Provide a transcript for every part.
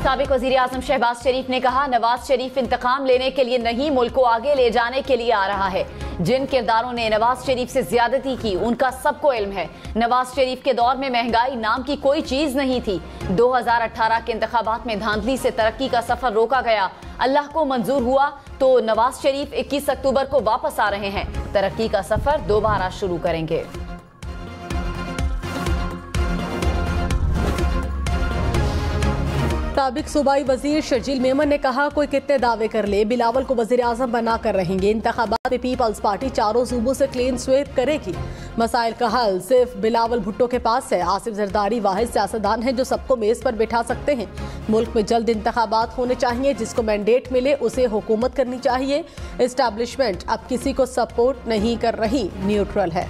साबिक वज़ीर आज़म शहबाज शरीफ ने कहा, नवाज शरीफ इंतकाम लेने के लिए नहीं, मुल्क को आगे ले जाने के लिए आ रहा है। जिन किरदारों ने नवाज शरीफ से ज्यादती की उनका सबको इल्म है। नवाज शरीफ के दौर में महंगाई नाम की कोई चीज नहीं थी। 2018 के इंतखाबात में धांधली से तरक्की का सफर रोका गया। अल्लाह को मंजूर हुआ तो नवाज शरीफ 21 अक्टूबर को वापस आ रहे हैं। तरक्की का सफर दोबारा शुरू करेंगे। साबिक सूबाई वजीर शर्जील मेमन ने कहा, कोई कितने दावे कर ले, बिलावल को वजीर आजम बना कर रहेंगे। इंतखाबात में पीपल्स पार्टी चारों सूबों से क्लीन स्वीप करेगी। मसाइल का हल सिर्फ बिलावल भुट्टो के पास है। आसिफ जरदारी वाहिद सियासतदान है जो सबको मेज पर बिठा सकते हैं। मुल्क में जल्द इंतखाबात होने चाहिए। जिसको मैंडेट मिले उसे हुकूमत करनी चाहिए। एस्टैब्लिशमेंट अब किसी को सपोर्ट नहीं कर रही, न्यूट्रल है।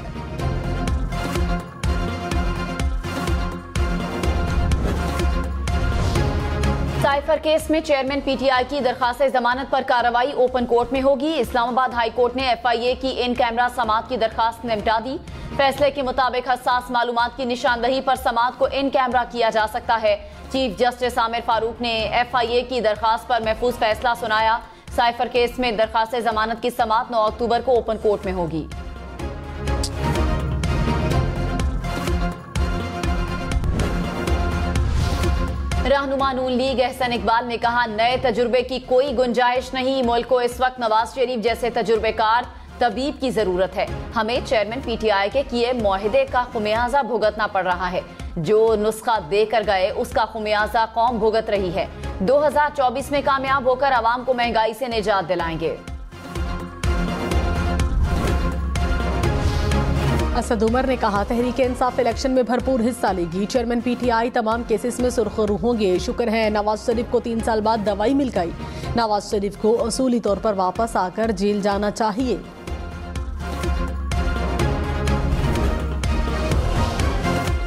साइफर केस में चेयरमैन पीटीआई की दरखास्त जमानत पर कार्रवाई ओपन कोर्ट में होगी। इस्लामाबाद हाई कोर्ट ने एफआईए की इन कैमरा समाअत की दरखास्त निपटा दी। फैसले के मुताबिक हसास मालूमात की निशानदही पर समाअत को इन कैमरा किया जा सकता है। चीफ जस्टिस आमिर फारूक ने एफआईए की दरखास्त पर महफूज फैसला सुनाया। साइफर केस में दरखास्त जमानत की समाअत 9 अक्टूबर को ओपन कोर्ट में होगी। रहनुमा नून लीग एहसन इकबाल ने कहा, नए तजुर्बे की कोई गुंजाइश नहीं। मुल्क को इस वक्त नवाज शरीफ जैसे तजुर्बेकार तबीब की जरूरत है। हमें चेयरमैन पीटीआई के किए मुआहिदे का खुमियाजा भुगतना पड़ रहा है। जो नुस्खा देकर गए उसका खुमियाजा कौम भुगत रही है। 2024 में कामयाब होकर आवाम को महंगाई से निजात दिलाएंगे। असद उमर ने कहा, तहरीक इंसाफ इलेक्शन में भरपूर हिस्सा लेगी। चेयरमैन पीटीआई तमाम केसेस में सुरखरू होंगे। शुक्र है नवाज शरीफ को 3 साल बाद दवाई मिल गई। नवाज शरीफ को असूली तौर पर वापस आकर जेल जाना चाहिए।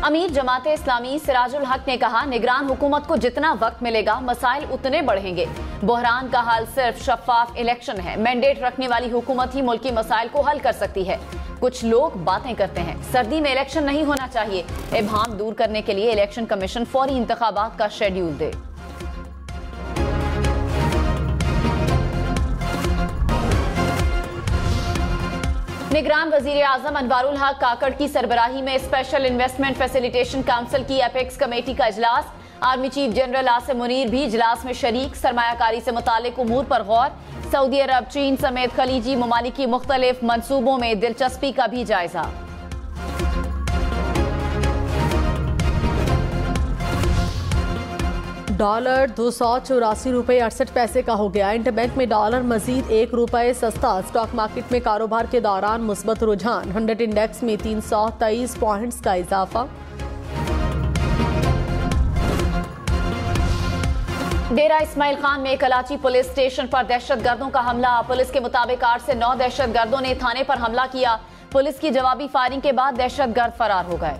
अमीर जमाते इस्लामी सिराजुल हक ने कहा, निगरान हुकूमत को जितना वक्त मिलेगा मसाइल उतने बढ़ेंगे। बहरान का हल सिर्फ शफाफ इलेक्शन है। मैंडेट रखने वाली हुकूमत ही मुल्की मसाइल को हल कर सकती है। कुछ लोग बातें करते हैं, सर्दी में इलेक्शन नहीं होना चाहिए। इबहम दूर करने के लिए इलेक्शन कमीशन फौरी इंतखाबात का शेड्यूल दे। निगरान वजीर आजम अनवारुल हक काकड़ की सरबराही में स्पेशल इन्वेस्टमेंट फैसिलिटेशन काउंसिल की एपेक्स कमेटी का इजलास। Army chief general Asim Munir भी इजलास में शरीक। सरमायाकारी से मुतालिक उमूर पर गौर। सऊदी अरब, चीन समेत खलीजी ममालिक की मुख्तलिफ मंसूबों में दिलचस्पी का भी जायजा। डॉलर 284 रुपये 68 पैसे का हो गया। इंटरबैंक में डॉलर मजीद 1 रुपये सस्ता। स्टॉक मार्केट में कारोबार के दौरान मुस्बत रुझान। 100 इंडेक्स में 323 पॉइंट्स का इजाफा। डेरा इस्माइल खान में कराची पुलिस स्टेशन पर दहशतगर्दों का हमला। पुलिस के मुताबिक 8 से 9 दहशतगर्दों ने थाने पर हमला किया। पुलिस की जवाबी फायरिंग के बाद दहशतगर्द फरार हो गए।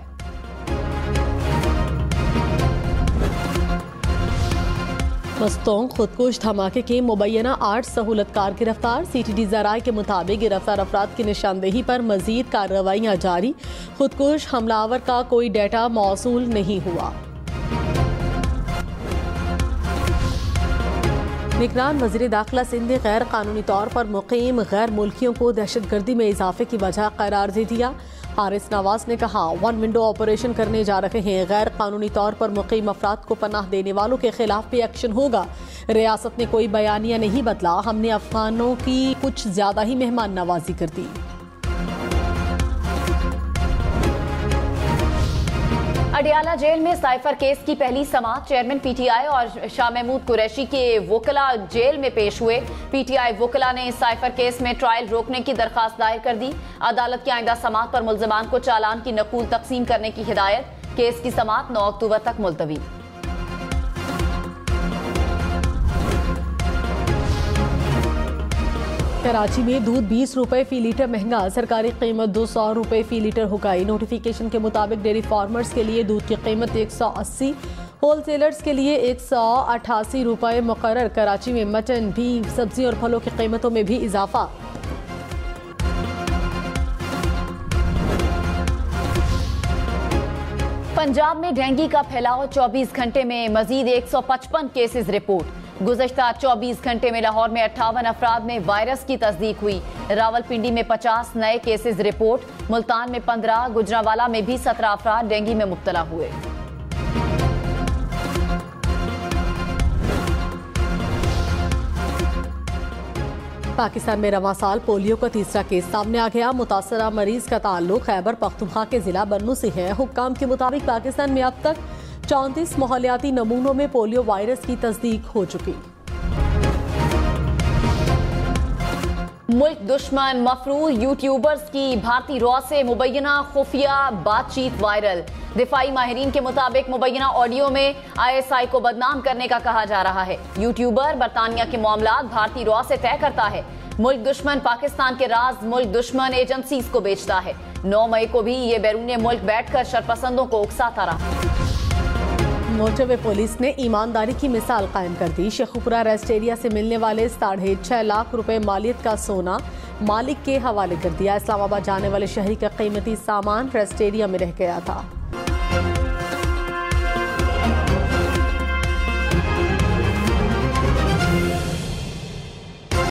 मस्तों खुदकुश धमाके के मुबैना 8 सहूलतकार गिरफ्तार। सीटीडी ज़राए के मुताबिक गिरफ्तार अफराद की निशानदेही पर मजीद कार्रवाइयाँ जारी। खुदकुश हमलावर का कोई डेटा मौसूल नहीं हुआ। निगरान वज़ीर दाखिला सिंध ने गैर कानूनी तौर पर मुकीम गैर मुल्कियों को दहशतगर्दी में इजाफे की वजह करार दे दिया। हारिस नवाज ने कहा, 1 विंडो ऑपरेशन करने जा रहे हैं। गैर कानूनी तौर पर मुकीम अफराद को पनाह देने वालों के खिलाफ भी एक्शन होगा। रियासत ने कोई बयानिया नहीं बदला। हमने अफगानों की कुछ ज्यादा ही मेहमान नवाजी कर दी। अडियाला जेल में साइफर केस की पहली समाअत। चेयरमैन पीटीआई और शाह महमूद कुरैशी के वकला जेल में पेश हुए। पीटीआई वकला ने साइफर केस में ट्रायल रोकने की दरखास्त दायर कर दी। अदालत की आइंदा समाअत पर मुल्जिमान को चालान की नकूल तकसीम करने की हिदायत। केस की समाअत 9 अक्टूबर तक मुलतवी। कराची में दूध 20 रुपए फी लीटर महंगा। सरकारी कीमत 200 रुपए फी लीटर हो गई। नोटिफिकेशन के मुताबिक डेयरी फार्मर्स के लिए दूध की कीमत 180, होलसेलर्स के लिए 188 रुपए मुकर्रर। कराची में मटन, बीफ, सब्जी और फलों की कीमतों में भी इजाफा। पंजाब में डेंगू का फैलाव, 24 घंटे में मजीद 155 केसेस रिपोर्ट। गुज़श्ता 24 घंटे में लाहौर में 58 अफराद में वायरस की तस्दीक हुई। रावलपिंडी में 50 नए केसेस रिपोर्ट। मुल्तान में 15, गुजरांवाला में भी 17 अफराद डेंगू में मुब्तला हुए। पाकिस्तान में रवां साल पोलियो का तीसरा केस सामने आ गया। मुतासरा मरीज का ताल्लुक खैबर पख्तूनख्वा के जिला बन्नू से है। हुक्काम के मुताबिक पाकिस्तान में अब तक 34 मोहल्लियाती नमूनों में पोलियो वायरस की तस्दीक हो चुकी। मुल्क दुश्मन मफरूज यूट्यूबर्स की भारतीय रॉ से मुबैना खुफिया बातचीत वायरल। दिफाई माहिरीन के मुताबिक मुबैना ऑडियो में ISI को बदनाम करने का कहा जा रहा है। यूट्यूबर बरतानिया के मामलात भारतीय रॉ से तय करता है। मुल्क दुश्मन पाकिस्तान के राज मुल्क दुश्मन एजेंसीज को बेचता है। 9 मई को भी ये बैरून मुल्क बैठकर शरपसंदों को उकसाता रहा। मोटरवे पुलिस ने ईमानदारी की मिसाल कायम कर दी। शेखुपुरा रेस्ट एरिया से मिलने वाले 6.5 लाख रुपए मालियत का सोना मालिक के हवाले कर दिया। इस्लामाबाद जाने वाले शहरी का कीमती सामान रेस्ट एरिया में रह गया था।